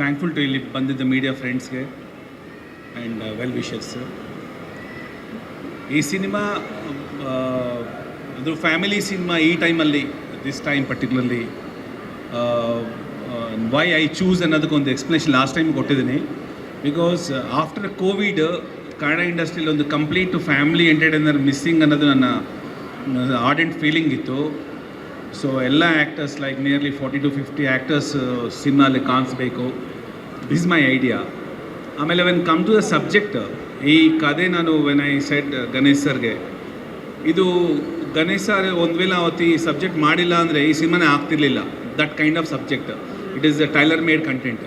Thankful to ಇಲ್ಲಿ ಬಂದಿದ್ದ media ಫ್ರೆಂಡ್ಸ್ಗೆ ಆ್ಯಂಡ್ ವೆಲ್ ವಿಷರ್ಸ್. ಈ ಸಿನಿಮಾ ಇದು ಫ್ಯಾಮಿಲಿ ಸಿನಿಮಾ. ಈ ಟೈಮಲ್ಲಿ this time particularly why I choose ಅನ್ನೋದಕ್ಕೊಂದು ಎಕ್ಸ್ಪ್ಲನೇಷನ್ ಲಾಸ್ಟ್ ಟೈಮ್ ಕೊಟ್ಟಿದ್ದೀನಿ. ಬಿಕಾಸ್ ಆಫ್ಟರ್ ಕೋವಿಡ್ ಕನ್ನಡ ಇಂಡಸ್ಟ್ರಿಯಲ್ಲಿ ಒಂದು ಕಂಪ್ಲೀಟ್ ಫ್ಯಾಮಿಲಿ ಎಂಟರ್ಟೈನರ್ ಮಿಸ್ಸಿಂಗ್ ಅನ್ನೋದು ನನ್ನ ಆರ್ಡೆಂಟ್ ಫೀಲಿಂಗ್ ಇತ್ತು. ಸೊ ಎಲ್ಲ actors like nearly 40 to 50 actors ಸಿನಿಮಾಲಿ ಕಾಣಿಸ್ಬೇಕು. This my idea. ಆಮೇಲೆ when come to the subject, ಈ ಕತೆ ನಾನು ವೆನ್ ಐ ಸೆಡ್ ಗಣೇಶ್ ಸರ್ಗೆ, ಇದು ಗಣೇಶ್ ಸರ್ ಒಂದು ವೇಳೆ ಅವತ್ತು ಈ ಸಬ್ಜೆಕ್ಟ್ ಮಾಡಿಲ್ಲ ಅಂದರೆ ಈ ಸಿನಿಮಾನೇ ಆಗ್ತಿರ್ಲಿಲ್ಲ. That kind of subject, it is a tailor made content.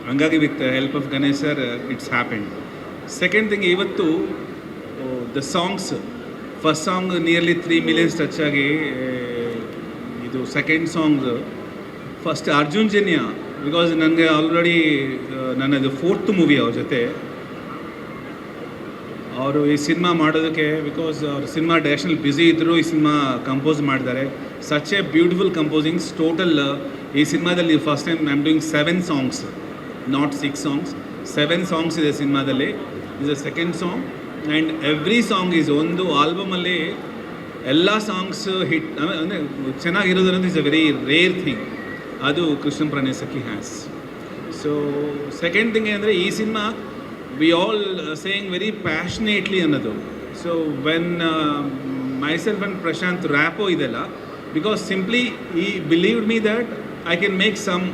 ಹಂಗಾಗಿ with help of Ganesh sir it's happened. Second thing, ಇವತ್ತು the songs, first song nearly 3 million touch ಆಗಿ, ಇದು second song first Arjun Janya. Because ನನಗೆ ಆಲ್ರೆಡಿ ನನ್ನದು 4th ಮೂವಿ ಅವ್ರ ಜೊತೆ. ಅವರು ಈ ಸಿನಿಮಾ ಮಾಡೋದಕ್ಕೆ, ಬಿಕಾಸ್ ಅವ್ರ ಸಿನಿಮಾ ಡೈರೆಕ್ಷನಲ್ಲಿ ಬ್ಯುಸಿ ಇದ್ದರೂ ಈ ಸಿನಿಮಾ ಕಂಪೋಸ್ ಮಾಡಿದ್ದಾರೆ. Such a beautiful composings. Total ಈ ಸಿನಿಮಾದಲ್ಲಿ first time I am doing 7 songs, not 6 songs. 7 songs ಇದೆ ಸಿನಿಮಾದಲ್ಲಿ. Is a second song and every song is ಒಂದು ಆಲ್ಬಮಲ್ಲಿ ಎಲ್ಲ ಸಾಂಗ್ಸ್ ಹಿಟ್ ಅಂದರೆ ಚೆನ್ನಾಗಿರೋದ್ರಿಂದ is a very rare thing. ಅದು Krishna Pranaya Sakhi has. So second thing ಏನಂದರೆ, ಈ cinema we all saying very passionately ಅನ್ನೋದು. So when myself and Prashant rapport ಇದೆಲ್ಲ, because simply he believed me that I can make some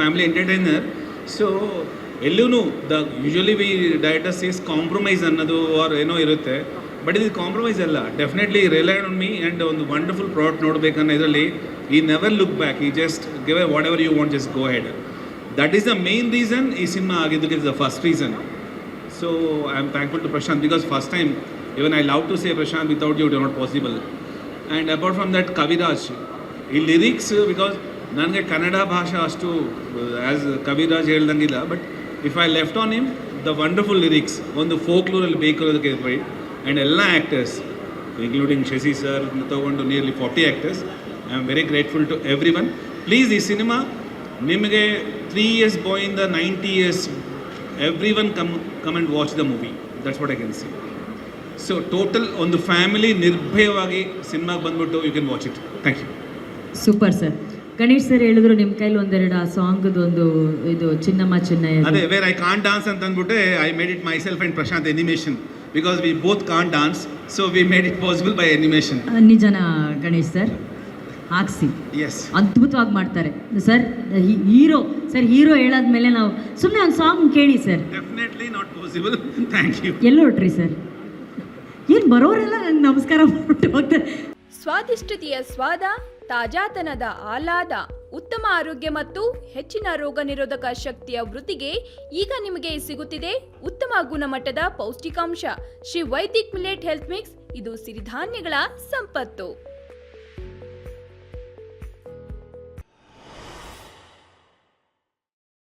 family entertainer. So ಎಲ್ಲೂ usually we directors is compromise ಅನ್ನೋದು or ಏನೋ ಇರುತ್ತೆ. But ಇದು compromise ಅಲ್ಲ. Definitely relied on me and ಒಂದು wonderful product ನೋಡಬೇಕನ್ನೋ ಇದರಲ್ಲಿ he never look back. He just give a whatever you want, just go head. That is the main reason ಈ cinema ಆಗಿದ್ದಕ್ಕೆ. Is the first reason. So I am thankful to Prashanth, because first time even I love to say Prashanth, without you it not possible. And apart from that Kaviraj, ಈ lyrics, because ನನಗೆ ಕನ್ನಡ ಭಾಷೆ ಅಷ್ಟು as Kaviraj ಹೇಳ್ದಂಗಿಲ್ಲ. But if I left on him, the wonderful lyrics ಒಂದು ಫೋಕ್ಲೂರಲ್ಲಿ ಬೇಕಿರೋದಕ್ಕೆ ಬೈ. And ಎಲ್ಲ ಆ್ಯಕ್ಟರ್ಸ್ ಇನ್ಕ್ಲೂಡಿಂಗ್ ಶಶಿ ಸರ್ ತೊಗೊಂಡು nearly 40 actors. I am very grateful to everyone. Please ಈ ಸಿನಿಮಾ ನಿಮಗೆ 3 years ಬಾಯಿಂದ 90 years every one come and watch the movie. That's what I can see. So total ಒಂದು family ನಿರ್ಭಯವಾಗಿ ಸಿನಿಮಾಗೆ ಬಂದ್ಬಿಟ್ಟು you can watch it. Thank you. Super sir. Ganesh sir ಹೇಳಿದ್ರು ನಿಮ್ಮ ಕೈಲಿ ಒಂದೆರಡು ಆ ಸಾಂಗ್ದು ಒಂದು ಇದು ಚಿನ್ನಮ್ಮ ಚಿನ್ನಯ್ಯ, ಅದೇ ವೇರ್ ಐ ಕಾಂಟ್ ಡಾನ್ಸ್ ಅಂತ ಅಂದ್ಬಿಟ್ಟೆ I made it myself and Prashanth animation. Because we both can't dance, so we made it possible by animation. ನಿಜನ ಗಣೇಶ್ ಸರ್? ಹಾಕ್ಸಿ. ಎಸ್, ಅದ್ಭುತವಾಗಿ ಮಾಡ್ತಾರೆ ಸರ್. ಹೀರೋ ಹೇಳಾದ್ಮೇಲೆ ನಾವು ಸುಮ್ಮನೆ ಒಂದು ಸಾಂಗ್ ಕೇಳಿ sir. Definitely not possible. Thank you. ಎಲ್ಲೋ ಹೊಟ್ರಿ ಸರ್? ಏನು ಬರೋರೆಲ್ಲ ನಂಗೆ ನಮಸ್ಕಾರ ಮಾಡ್ಬಿಟ್ಟು ಹೋಗ್ತಾರೆ. ಸ್ವಾದಿಷ್ಟತೆಯ ಸ್ವಾದ, ತಾಜಾತನದ ಆಹ್ಲಾದ, ಉತ್ತಮ ಆರೋಗ್ಯ ಮತ್ತು ಹೆಚ್ಚಿನ ರೋಗ ನಿರೋಧಕ ಶಕ್ತಿಯ ವೃದ್ಧಿಗೆ ಈಗ ನಿಮಗೆ ಸಿಗುತ್ತಿದೆ ಉತ್ತಮ ಗುಣಮಟ್ಟದ ಪೌಷ್ಟಿಕಾಂಶ Shri Vaidik millet health mix. ಇದು ಸಿರಿಧಾನ್ಯಗಳ ಸಂಪತ್ತು.